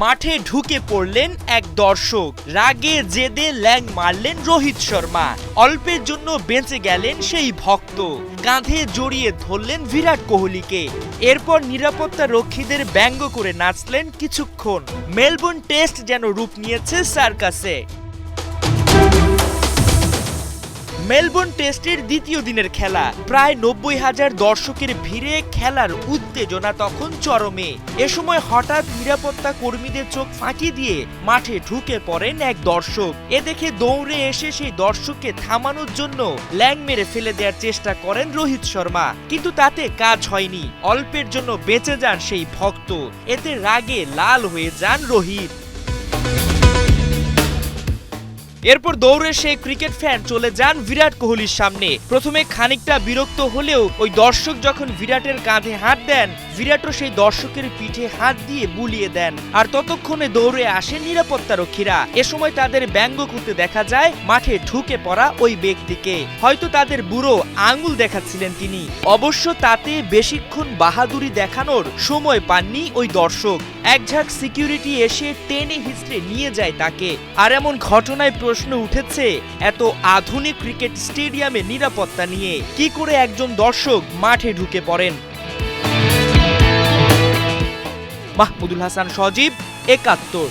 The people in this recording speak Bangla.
মাঠে ঢুকে পড়লেন এক দর্শক, রাগে জেদে ল্যাং মারলেন রোহিত শর্মা। অল্পের জন্য বেঁচে গেলেন সেই ভক্ত, কাঁধে জড়িয়ে ধরলেন বিরাট কোহলিকে। এরপর নিরাপত্তা রক্ষীদের ব্যঙ্গ করে নাচলেন কিছুক্ষণ। মেলবোর্ন টেস্ট যেন রূপ নিয়েছে সার্কাসে। মেলবোর্ন টেস্টের দ্বিতীয় দিনের খেলা, প্রায় ৯০,০০০ দর্শকের ভিড়ে খেলার উত্তেজনা তখন চরমে। এ সময় হঠাৎ নিরাপত্তা কর্মীদের চোখ ফাঁকি দিয়ে মাঠে ঢুকে পড়েন এক দর্শক। এ দেখে দৌড়ে এসে সেই দর্শককে থামানোর জন্য ল্যাং মেরে ফেলে দেওয়ার চেষ্টা করেন রোহিত শর্মা, কিন্তু তাতে কাজ হয়নি। অল্পের জন্য বেঁচে যান সেই ভক্ত। এতে রাগে লাল হয়ে যান রোহিত। এরপর দৌড়ে সেই ক্রিকেট ফ্যান চলে যান বিরাট কোহলির সামনে। প্রথমে খানিকটা বিরক্ত হলেও ওই দর্শক যখন বিরাটের কাঁধে হাত দেন, বিরাটও সেই দর্শকের পিঠে হাত দিয়ে বুলিয়ে দেন। আর ততক্ষণে দৌড়ে আসেন নিরাপত্তারক্ষীরা। এ সময় তাদের ব্যঙ্গ করতে দেখা যায় মাঠে ঢুকে পড়া ওই ব্যক্তিকে। হয়তো তাদের বুড়ো আঙুল দেখাচ্ছিলেন তিনি। অবশ্য তাতে বেশিক্ষণ বাহাদুরি দেখানোর সময় পাননি ওই দর্শক। একঝাঁক সিকিউরিটি এসে টেনে হিঁচড়ে নিয়ে যায় তাকে। আর এমন ঘটনায় প্রশ্ন উঠেছে, এত আধুনিক ক্রিকেট স্টেডিয়ামে নিরাপত্তা নিয়ে কি করে একজন দর্শক মাঠে ঢুকে পড়েন? মাহমুদুল হাসান সজীব, একাত্তর।